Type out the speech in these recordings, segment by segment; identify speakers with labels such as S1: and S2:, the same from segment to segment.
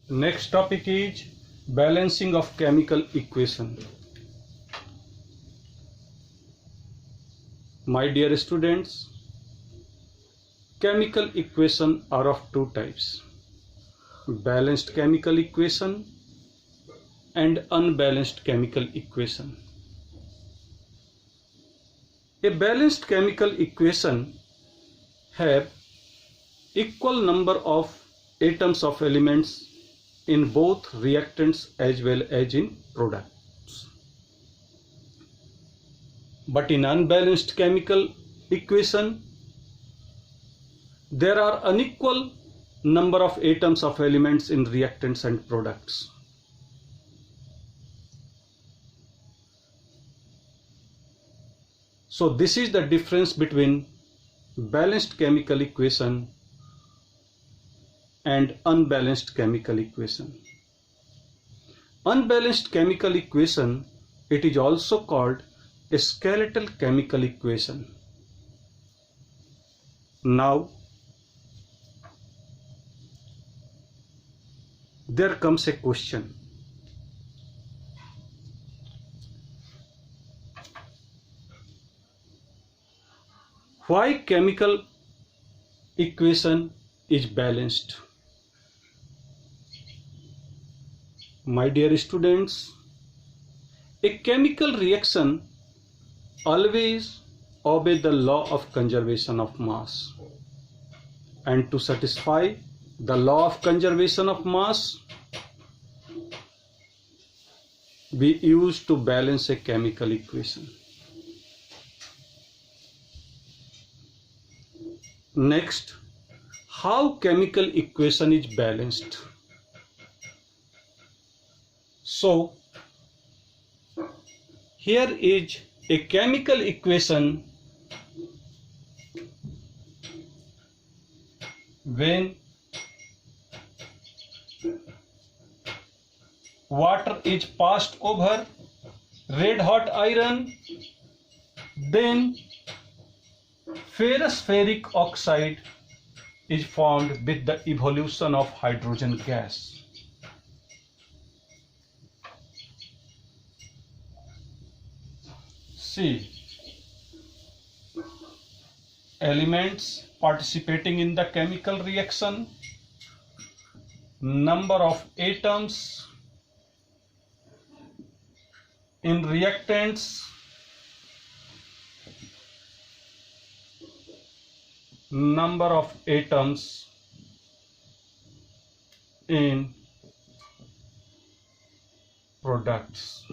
S1: Next topic is balancing of chemical equation. My dear students, chemical equation are of two types: balanced chemical equation and unbalanced chemical equation. A balanced chemical equation have equal number of atoms of elements in both reactants as well as in products. But in unbalanced chemical equation, there are unequal number of atoms of elements in reactants and products. So this is the difference between balanced chemical equation and unbalanced chemical equation. Unbalanced chemical equation, it is also called a skeletal chemical equation. Now, there comes a question. Why chemical equation is balanced? My dear students, a chemical reaction always obeys the law of conservation of mass. And to satisfy the law of conservation of mass, we use to balance a chemical equation. Next, how chemical equation is balanced? So, here is a chemical equation when water is passed over red hot iron, then ferrous ferric oxide is formed with the evolution of hydrogen gas. See, elements participating in the chemical reaction, number of atoms in reactants, number of atoms in products.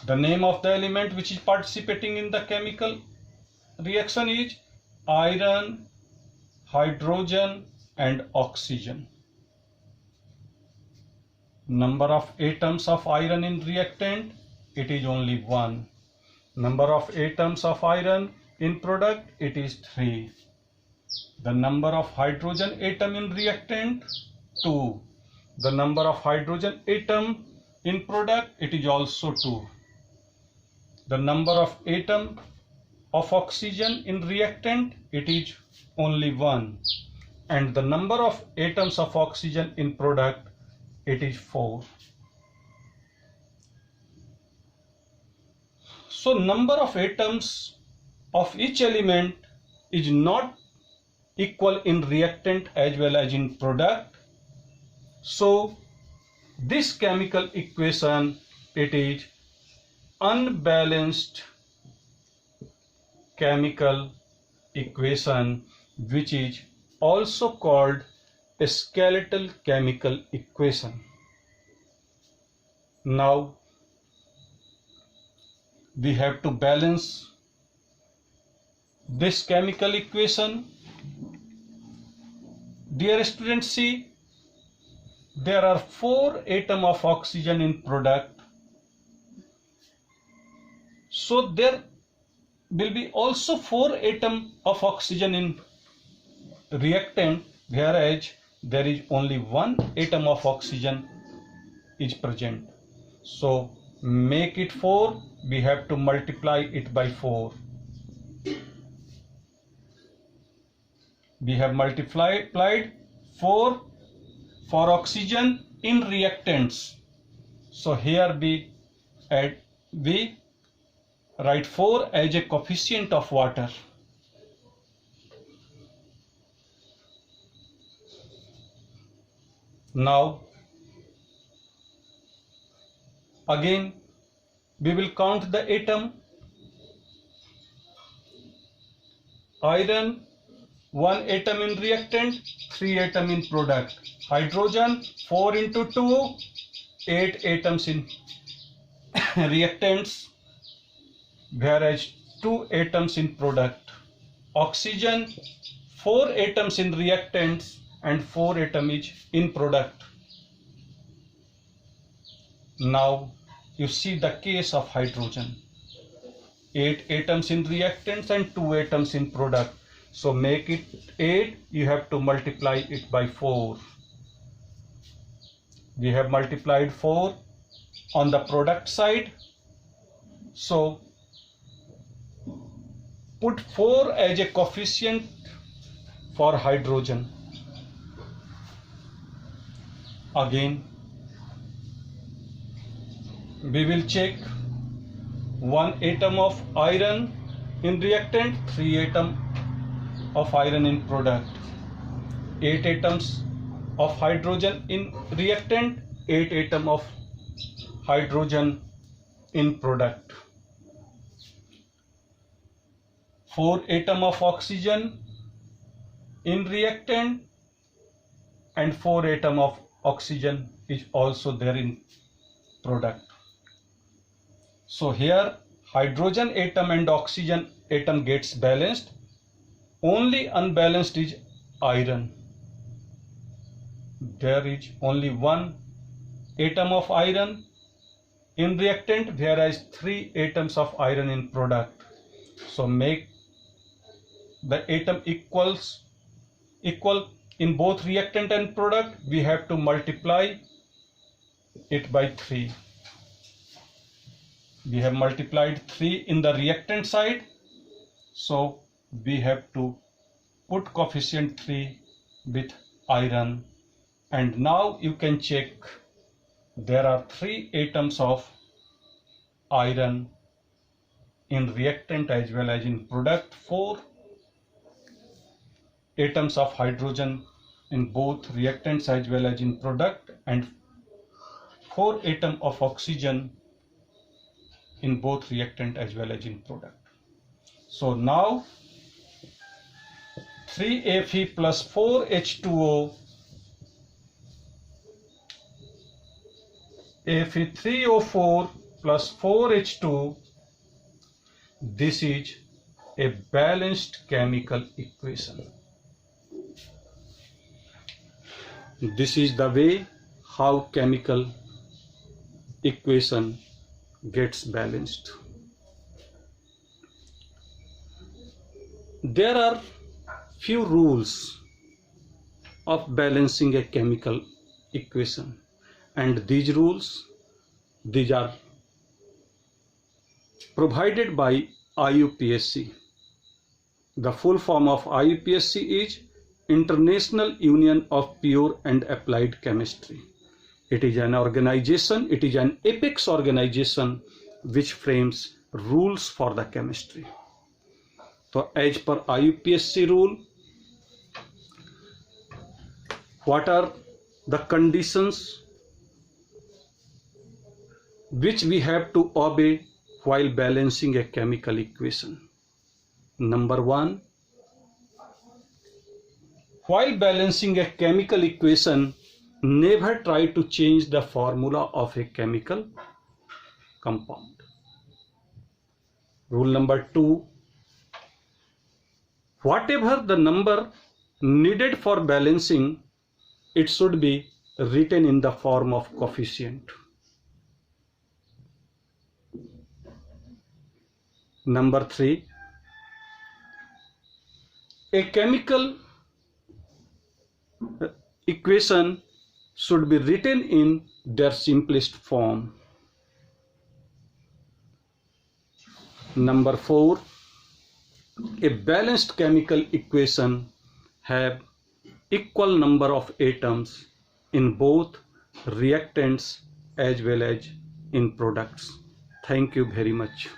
S1: The name of the element which is participating in the chemical reaction is iron, hydrogen and oxygen. Number of atoms of iron in reactant, it is only 1. Number of atoms of iron in product, it is 3. The number of hydrogen atom in reactant, 2. The number of hydrogen atom in product, it is also 2. The number of atom of oxygen in reactant, it is only 1. And the number of atoms of oxygen in product, it is 4. So number of atoms of each element is not equal in reactant as well as in product. So this chemical equation, it is unbalanced chemical equation, which is also called a skeletal chemical equation. Now we have to balance this chemical equation. Dear students, see, there are 4 atoms of oxygen in product. So there will be also 4 atoms of oxygen in reactant, whereas there is only 1 atom of oxygen is present. So make it 4, we have to multiply it by 4. We have multiplied 4 for oxygen in reactants. So here we write 4 as a coefficient of water. Now again we will count the atom. Iron 1 atom in reactant, 3 atom in product. Hydrogen 4 into 2, 8 atoms in reactants, whereas 2 atoms in product. Oxygen 4 atoms in reactants and 4 atoms in product. Now you see the case of hydrogen. 8 atoms in reactants and 2 atoms in product. So make it 8, you have to multiply it by 4. We have multiplied 4 on the product side. So put 4 as a coefficient for hydrogen. Again, we will check 1 atom of iron in reactant, 3 atom of iron in product, 8 atoms of hydrogen in reactant, 8 atom of hydrogen in product, 4 atom of oxygen in reactant and 4 atom of oxygen is also there in product. So here hydrogen atom and oxygen atom gets balanced. Only unbalanced is iron. There is only 1 atom of iron in reactant, whereas 3 atoms of iron in product. So make the atom equal in both reactant and product. We have to multiply it by 3. We have multiplied 3 in the reactant side, so we have to put coefficient 3 with iron, and now you can check there are 3 atoms of iron in reactant as well as in product, 4 atoms of hydrogen in both reactants as well as in product, and 4 atoms of oxygen in both reactant as well as in product. So now 3Fe plus 4H2O, Fe3O4 plus 4H2, this is a balanced chemical equation. This is the way how chemical equation gets balanced. There are few rules of balancing a chemical equation, and these are provided by IUPAC. The full form of IUPAC is International Union of Pure and Applied Chemistry. It is an organization, it is an apex organization which frames rules for the chemistry. So as per IUPAC rule, what are the conditions which we have to obey while balancing a chemical equation? Number 1, while balancing a chemical equation, never try to change the formula of a chemical compound. Rule number 2, whatever the number needed for balancing, it should be written in the form of coefficient. Number 3, a chemical equation should be written in their simplest form. Number 4, a balanced chemical equation have equal number of atoms in both reactants as well as in products. Thank you very much.